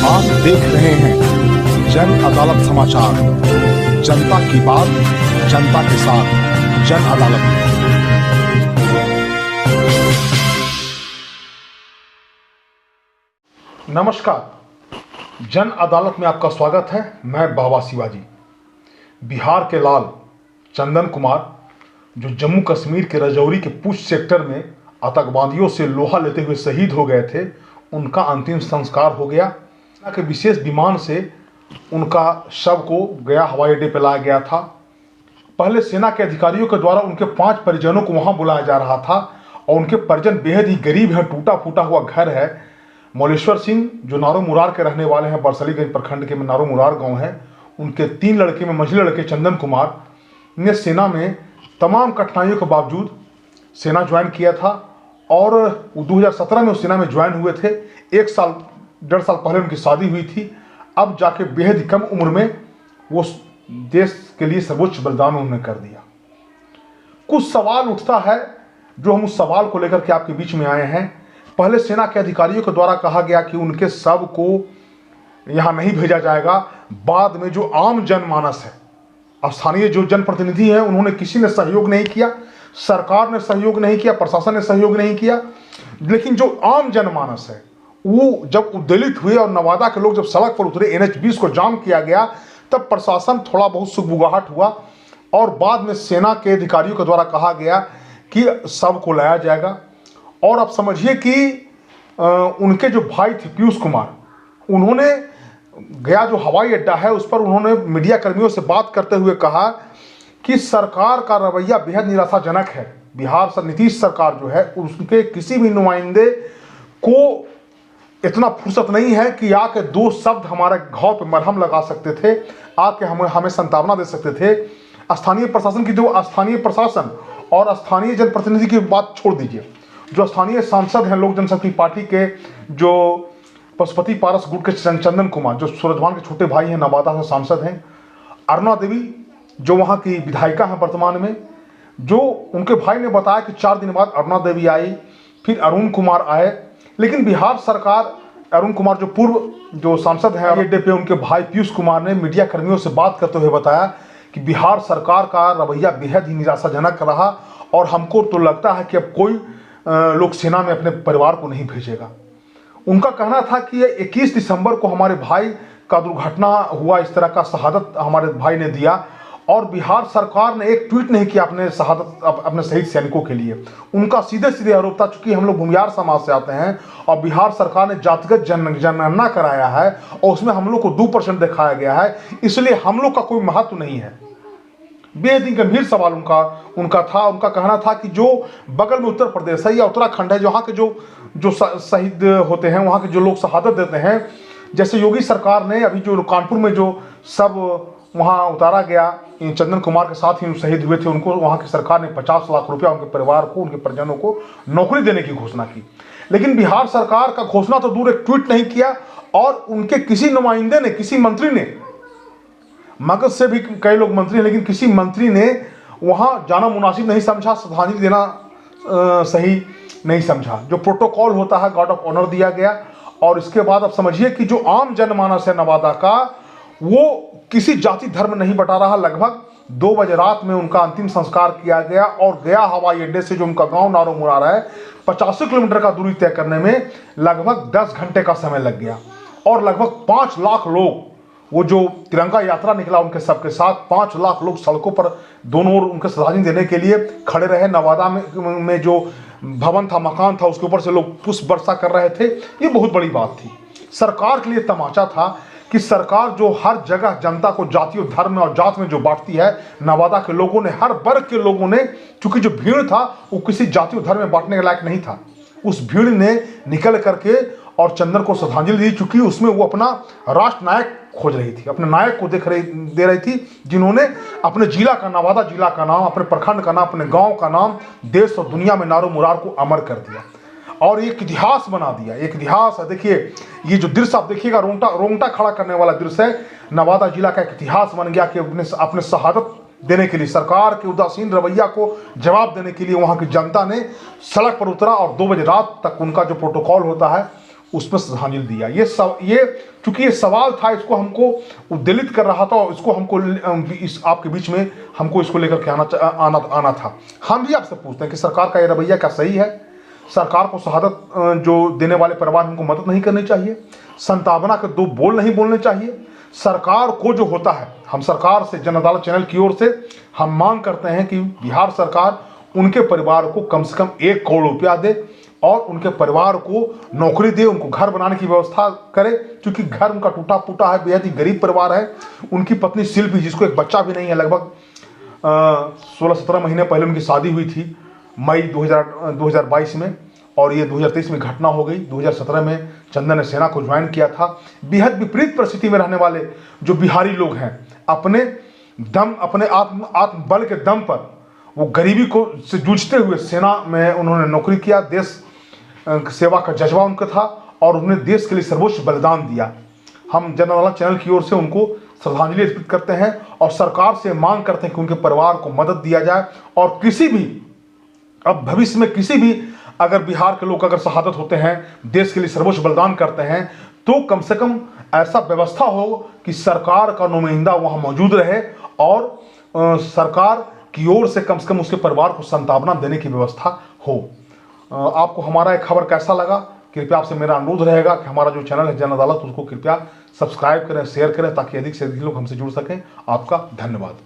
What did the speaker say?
आप देख रहे हैं जन अदालत समाचार। जनता की बात जनता के साथ, जन अदालत। नमस्कार, जन अदालत में आपका स्वागत है। मैं बाबा शिवाजी। बिहार के लाल चंदन कुमार जो जम्मू कश्मीर के रजौरी के पुंछ सेक्टर में आतंकवादियों से लोहा लेते हुए शहीद हो गए थे, उनका अंतिम संस्कार हो गया। के विशेष विमान से उनका शव को गया हवाई अड्डे पर लाया गया था। पहले सेना के अधिकारियों के द्वारा उनके 5 परिजनों को वहां बुलाया जा रहा था और उनके परिजन बेहद ही गरीब हैं। टूटा फूटा हुआ घर है। मौलेश्वर सिंह जो नारो मुरार के रहने वाले हैं, बरसलीगंज प्रखंड के नारो मुरार गाँव है, उनके 3 लड़के में मंझले लड़के चंदन कुमार ने सेना में तमाम कठिनाइयों के बावजूद सेना ज्वाइन किया था और 2017 में उस सेना में ज्वाइन हुए थे। 1-1.5 साल पहले उनकी शादी हुई थी। अब जाके बेहद ही कम उम्र में वो देश के लिए सर्वोच्च बलिदान उन्होंने कर दिया। कुछ सवाल उठता है जो हम उस सवाल को लेकर के आपके बीच में आए हैं। पहले सेना के अधिकारियों के द्वारा कहा गया कि उनके शव को यहाँ नहीं भेजा जाएगा। बाद में जो आम जनमानस है, स्थानीय जो जनप्रतिनिधि हैं, उन्होंने किसी ने सहयोग नहीं किया, सरकार ने सहयोग नहीं किया, प्रशासन ने सहयोग नहीं किया। लेकिन जो आम जनमानस है वो जब उद्वेलित हुए और नवादा के लोग जब सड़क पर उतरे, NH 20 को जाम किया गया, तब प्रशासन थोड़ा बहुत सुगबुगाहट हुआ और बाद में सेना के अधिकारियों के द्वारा कहा गया कि शव को लाया जाएगा। और अब समझिए कि उनके जो भाई थे पीयूष कुमार, उन्होंने गया जो हवाई अड्डा है उस पर उन्होंने मीडिया कर्मियों से बात करते हुए कहा कि सरकार का रवैया बेहद निराशाजनक है। बिहार से नीतीश सरकार जो है, उसके किसी भी नुमाइंदे को इतना फुर्सत नहीं है कि आके 2 शब्द हमारे घाव पे मरहम लगा सकते थे, आके हमें सांत्वना दे सकते थे। स्थानीय प्रशासन की जो स्थानीय प्रशासन और स्थानीय जनप्रतिनिधि की बात छोड़ दीजिए, जो स्थानीय सांसद हैं लोक जनशक्ति पार्टी के, जो पशुपति पारस गुट के चंदन कुमार जो सूरजभान के छोटे भाई हैं, नवादा से सांसद हैं, अरुणा देवी जो वहाँ की विधायिका हैं वर्तमान में, जो उनके भाई ने बताया कि 4 दिन बाद अरुणा देवी आई, फिर अरुण कुमार आए। लेकिन बिहार सरकार, अरुण कुमार जो पूर्व जो सांसद हैं अड्डे पे, उनके भाई पीयूष कुमार ने मीडिया कर्मियों से बात करते हुए बताया कि बिहार सरकार का रवैया बेहद ही निराशाजनक रहा और हमको तो लगता है कि अब कोई लोग सेना में अपने परिवार को नहीं भेजेगा। उनका कहना था कि 21 दिसंबर को हमारे भाई का दुर्घटना हुआ, इस तरह का शहादत हमारे भाई ने दिया और बिहार सरकार ने एक ट्वीट नहीं किया अपने शहीद सैनिकों के लिए। उनका सीधे सीधे आरोप था, चूंकि हम लोग भूमियार समाज से आते हैं और बिहार सरकार ने जातिगत जनगणना कराया है और उसमें हम लोग को 2% दिखाया गया है, इसलिए हम लोग का कोई महत्व नहीं है। बेहद ही गंभीर सवाल उनका था। उनका कहना था कि जो बगल में उत्तर प्रदेश है या उत्तराखंड है, जहाँ के जो शहीद होते हैं, वहाँ के जो लोग शहादत देते हैं, जैसे योगी सरकार ने अभी जो कानपुर में जो सब वहाँ उतारा गया, चंदन कुमार के साथ ही शहीद हुए थे, उनको वहाँ की सरकार ने 50 लाख रुपया उनके परिवार को, उनके परिजनों को नौकरी देने की घोषणा की। लेकिन बिहार सरकार का घोषणा तो दूर, एक ट्वीट नहीं किया और उनके किसी नुमाइंदे ने, किसी मंत्री ने, मगध से भी कई लोग मंत्री हैं, लेकिन किसी मंत्री ने वहाँ जाना मुनासिब नहीं समझा, श्रद्धांजलि देना सही नहीं समझा। जो प्रोटोकॉल होता है, गार्ड ऑफ ऑनर दिया गया। और इसके बाद अब समझिए कि जो आम जनमानस है नवादा का, वो किसी जाति धर्म नहीं बटा रहा। लगभग 2 बजे रात में उनका अंतिम संस्कार किया गया और गया हवाई अड्डे से जो उनका गांव नारो मुरार है, 85 किलोमीटर का दूरी तय करने में लगभग 10 घंटे का समय लग गया और लगभग 5 लाख लोग, वो जो तिरंगा यात्रा निकला उनके सबके साथ, 5 लाख लोग सड़कों पर दोनों ओर उनके श्रद्धांजलि देने के लिए खड़े रहे। नवादा में जो भवन था, मकान था, उसके ऊपर से लोग पुष्प वर्षा कर रहे थे। ये बहुत बड़ी बात थी। सरकार के लिए तमाचा था कि सरकार जो हर जगह जनता को जाति और धर्म और जात में जो बांटती है, नवादा के लोगों ने, हर वर्ग के लोगों ने, चूंकि जो भीड़ था वो किसी जाति और धर्म में बांटने के लायक नहीं था, उस भीड़ ने निकल करके और चंदन को श्रद्धांजलि दी, चूंकि उसमें वो अपना राष्ट्र नायक खोज रही थी, अपने नायक को दे रही थी, जिन्होंने अपने जिला का, नवादा जिला का नाम, अपने प्रखंड का नाम, अपने गाँव का नाम देश और दुनिया में नारो मुरार को अमर कर दिया और एक इतिहास बना दिया। एक इतिहास है। देखिए, ये जो दृश्य आप देखिएगा, रोंगटा खड़ा करने वाला दृश्य है। नवादा जिला का एक इतिहास बन गया कि अपने शहादत देने के लिए, सरकार के उदासीन रवैया को जवाब देने के लिए वहाँ की जनता ने सड़क पर उतरा और 2 बजे रात तक उनका जो प्रोटोकॉल होता है उसमें श्रद्धांजलि दिया। ये चूंकि ये सवाल था, इसको हमको उद्वेलित कर रहा था और इसको हमको इस आपके बीच में हमको इसको लेकर के आना था। हम भी आपसे पूछते हैं कि सरकार का ये रवैया क्या सही है? सरकार को शहादत जो देने वाले परिवार हमको मदद नहीं करनी चाहिए? संतावना के दो बोल नहीं बोलने चाहिए? सरकार को जो होता है, हम सरकार से, जन अदालत चैनल की ओर से हम मांग करते हैं कि बिहार सरकार उनके परिवार को कम से कम 1 करोड़ रुपया दे और उनके परिवार को नौकरी दे, उनको घर बनाने की व्यवस्था करे, क्योंकि घर उनका टूटा फूटा है, बेहद ही गरीब परिवार है। उनकी पत्नी शिल्पी, जिसको एक बच्चा भी नहीं है, लगभग 16-17 महीने पहले उनकी शादी हुई थी मई 2022 में, और ये 2023 में घटना हो गई। 2017 में चंदन ने सेना को ज्वाइन किया था। बेहद विपरीत परिस्थिति में रहने वाले जो बिहारी लोग हैं, अपने आत्मबल के दम पर वो गरीबी को से जूझते हुए सेना में उन्होंने नौकरी किया। देश सेवा का जज्बा उनका था और उन्होंने देश के लिए सर्वोच्च बलिदान दिया। हम जन अदालत चैनल की ओर से उनको श्रद्धांजलि अर्पित करते हैं और सरकार से मांग करते हैं कि उनके परिवार को मदद दिया जाए। और किसी भी, अब भविष्य में किसी भी अगर बिहार के लोग अगर शहादत होते हैं, देश के लिए सर्वोच्च बलिदान करते हैं, तो कम से कम ऐसा व्यवस्था हो कि सरकार का नुमाइंदा वहां मौजूद रहे और सरकार की ओर से कम उसके परिवार को संतावना देने की व्यवस्था हो। आपको हमारा एक खबर कैसा लगा? कृपया आपसे मेरा अनुरोध रहेगा कि हमारा जो चैनल है जन अदालत, उसको कृपया सब्सक्राइब करें, शेयर करें, ताकि अधिक से अधिक लोग हमसे जुड़ सकें। आपका धन्यवाद।